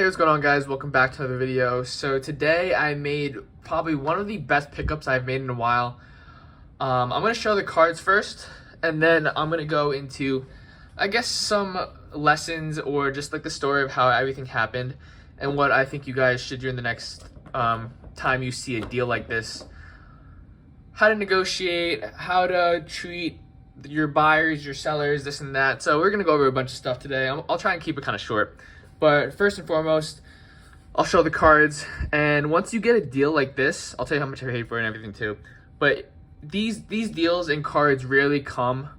Hey, what's going on, guys? Welcome back to another video. So today I made probably one of the best pickups I've made in a while. I'm going to show the cards first, and then I'm going to go into, I guess, some lessons or just like the story of how everything happened and what I think you guys should do in the next time you see a deal like this. How to negotiate, how to treat your buyers, your sellers, this and that. So we're going to go over a bunch of stuff today. I'll try and keep it kind of short. But first and foremost, I'll show the cards. And once you get a deal like this, I'll tell you how much I paid for it and everything too. But these deals and cards rarely come.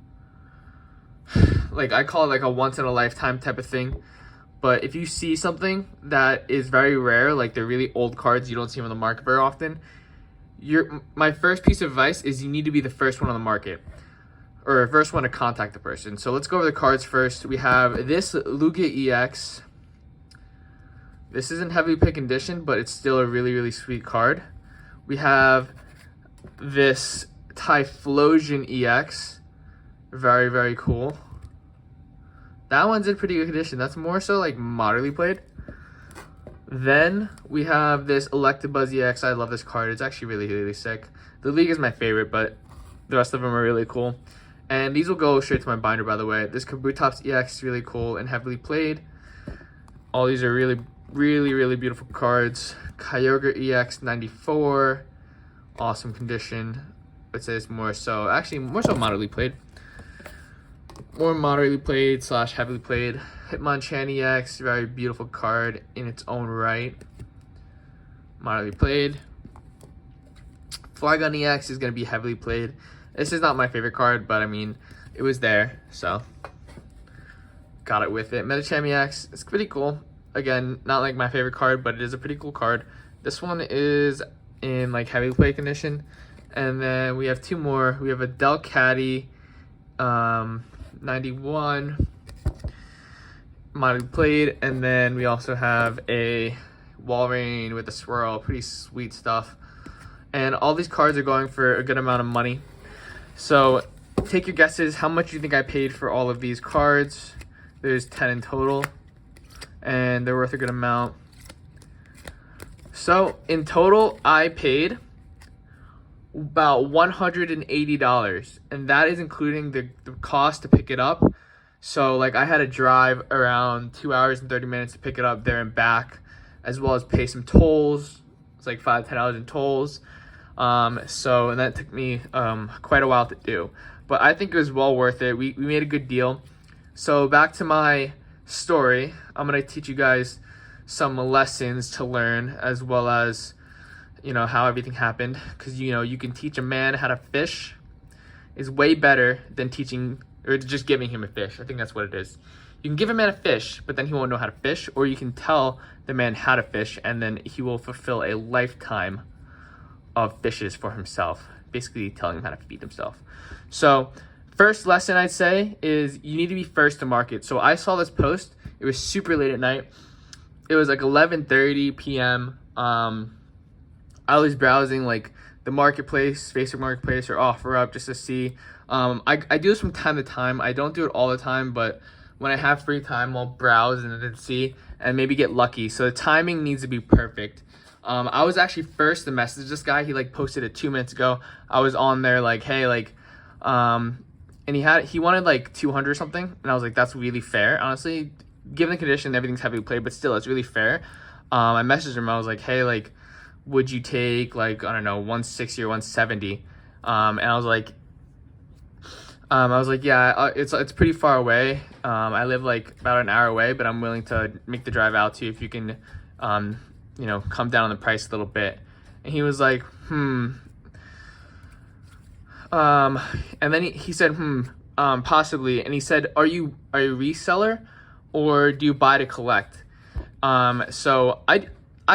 Like, I call it like a once in a lifetime type of thing. But if you see something that is very rare, like they're really old cards, you don't see them on the market very often, my first piece of advice is you need to be the first one on the market, or first one to contact the person. So let's go over the cards first. We have this Lugia EX. This isn't heavily pick condition, but it's still a really, really sweet card. We have this Typhlosion EX. Very, very cool. That one's in pretty good condition. That's more so like moderately played. Then we have this Electabuzz EX. I love this card. It's actually really, really sick. The League is my favorite, but the rest of them are really cool. And these will go straight to my binder, by the way. This Kabutops EX is really cool and heavily played. All these are really, really beautiful cards. Kyogre EX 94. Awesome condition. I'd say it's more so, actually more so moderately played. More moderately played / heavily played. Hitmonchan EX, very beautiful card in its own right. Moderately played. Flygon EX is going to be heavily played. This is not my favorite card, but I mean, it was there, so got it with it. Medicham EX, it's pretty cool. Again, not like my favorite card, but it is a pretty cool card. This one is in like heavy play condition. And then we have two more. We have a Delcatty 91 moderately played, and then we also have a Walrein with a swirl. Pretty sweet stuff. And all these cards are going for a good amount of money. So take your guesses. How much do you think I paid for all of these cards? There's 10 in total, and they're worth a good amount. So in total, I paid about $180, and that is including the cost to pick it up. So like, I had to drive around 2 hours and 30 minutes to pick it up there and back, as well as pay some tolls. It's like $5-10 in tolls. And that took me quite a while to do, but I think it was well worth it. We made a good deal. So back to my story, I'm gonna teach you guys some lessons to learn, as well as, you know, how everything happened. Because, you know, you can teach a man how to fish is way better than teaching or just giving him a fish. I think that's what it is. You can give a man a fish, but then he won't know how to fish, or you can tell the man how to fish, and then he will fulfill a lifetime of fishes for himself, basically telling him how to feed himself. So first lesson I'd say is you need to be first to market. So I saw this post. It was super late at night. It was like 11:30 p.m. I was browsing like the marketplace, Facebook Marketplace, or OfferUp, just to see. I do this from time to time. I don't do it all the time, but when I have free time, I'll browse and then see and maybe get lucky. So the timing needs to be perfect. I was actually first to message this guy. He like posted it 2 minutes ago. I was on there like, hey, like, and he wanted like 200 or something, and I was like, that's really fair, honestly, given the condition, everything's heavily played, but still, it's really fair. I messaged him. I was like, hey, like, would you take like, I don't know, 160 or 170? And I was like, yeah, it's pretty far away. I live like about an hour away, but I'm willing to make the drive out to you if you can, you know, come down on the price a little bit. And he was like, and then he said, possibly. And he said, are you a reseller, or do you buy to collect? So I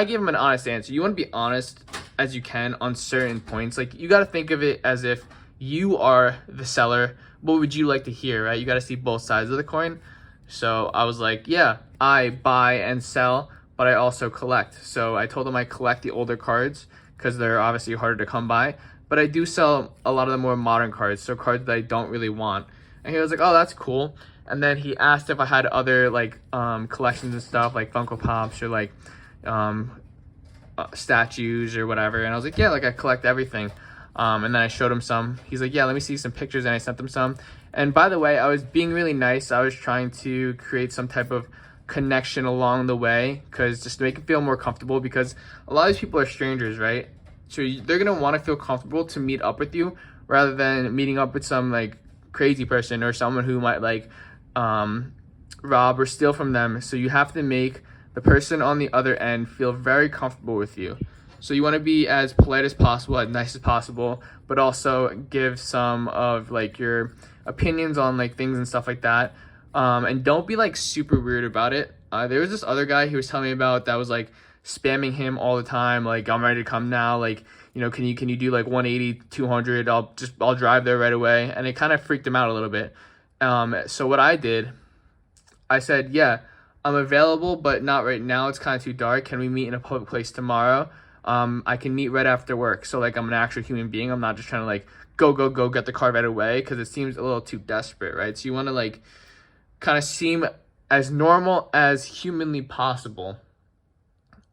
gave him an honest answer. You want to be honest as you can on certain points. Like, you got to think of it as if you are the seller. What would you like to hear, right? You got to see both sides of the coin. So I was like, yeah, I buy and sell, but I also collect. So I told him I collect the older cards because they're obviously harder to come by, but I do sell a lot of the more modern cards, so cards that I don't really want. And he was like, oh, that's cool. And then he asked if I had other like collections and stuff, like Funko Pops or like statues or whatever. And I was like, yeah, like I collect everything. And then I showed him some. He's like, yeah, let me see some pictures. And I sent him some. And by the way, I was being really nice. I was trying to create some type of connection along the way, because just to make it feel more comfortable, because a lot of these people are strangers, right? So they're gonna want to feel comfortable to meet up with you rather than meeting up with some like crazy person or someone who might like rob or steal from them. So you have to make the person on the other end feel very comfortable with you. So you want to be as polite as possible, as nice as possible, but also give some of like your opinions on like things and stuff like that. And don't be like super weird about it. There was this other guy he was telling me about that was like spamming him all the time, like, I'm ready to come now, like, you know, can you do like 180, 200, I'll drive there right away. And it kind of freaked him out a little bit. So what I did, I said, yeah, I'm available, but not right now, it's kind of too dark. Can we meet in a public place tomorrow? I can meet right after work. So like, I'm an actual human being. I'm not just trying to like go get the car right away, because it seems a little too desperate, right? So you want to like kind of seem as normal as humanly possible.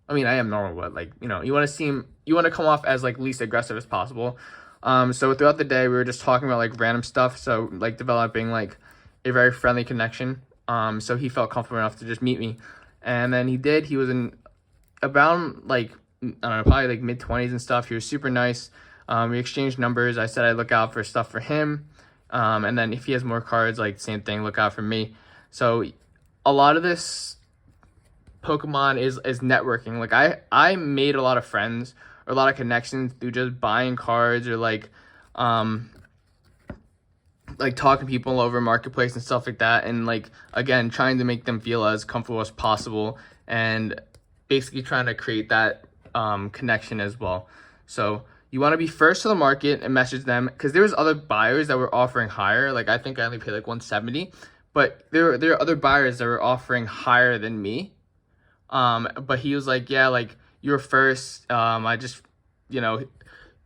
I mean, I am normal, but like, you know, you want to come off as like least aggressive as possible. So throughout the day, we were just talking about like random stuff. So like developing like a very friendly connection. So he felt comfortable enough to just meet me. And then he was in about like, I don't know, probably like mid-20s and stuff. He was super nice. We exchanged numbers. I said I'd look out for stuff for him. And then if he has more cards, like same thing, look out for me. So a lot of this Pokemon is networking. Like I made a lot of friends or a lot of connections through just buying cards or like talking to people over Marketplace and stuff like that. And like, again, trying to make them feel as comfortable as possible and basically trying to create that connection as well. So you want to be first to the market and message them, because there was other buyers that were offering higher. Like I think I only paid like 170, but there are other buyers that were offering higher than me. But he was like, yeah, like you're first. I just, you know,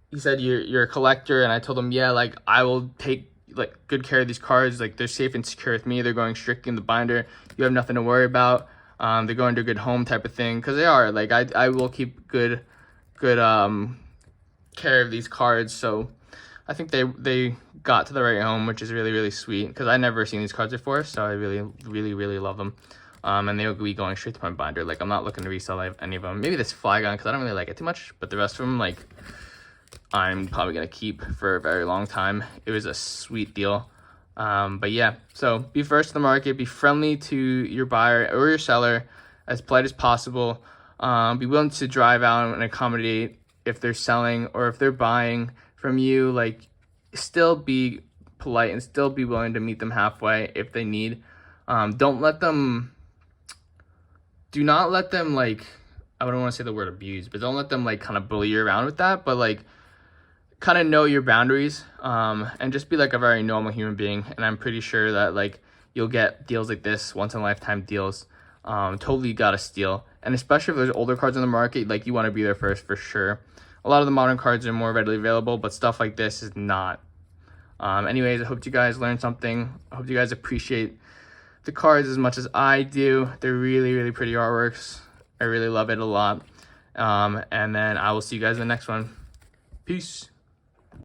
he said you're a collector, and I told him, yeah, like I will take like good care of these cards. Like they're safe and secure with me. They're going strictly in the binder. You have nothing to worry about. They're going to a good home type of thing, because they are. Like I will keep good care of these cards. So I think they got to the right home, which is really, really sweet, because I never seen these cards before. So I really, really, really love them. And they'll be going straight to my binder. Like I'm not looking to resell any of them. Maybe this Flygon, because I don't really like it too much, but the rest of them, like, I'm probably gonna keep for a very long time. It was a sweet deal. But yeah, so be first to the market, be friendly to your buyer or your seller, as polite as possible. Be willing to drive out and accommodate if they're selling or if they're buying from you. Like, still be polite and still be willing to meet them halfway if they need. Do not let them, like, I don't want to say the word abuse, but don't let them like kind of bully you around with that. But like, kind of know your boundaries, and just be like a very normal human being. And I'm pretty sure that like you'll get deals like this, once in a lifetime deals. Totally gotta steal. And especially if there's older cards on the market, like you want to be there first for sure. A lot of the modern cards are more readily available, but stuff like this is not. Anyways, I hope you guys learned something. I hope you guys appreciate the cards as much as I do. They're really, really pretty artworks. I really love it a lot. And then I will see you guys in the next one. Peace.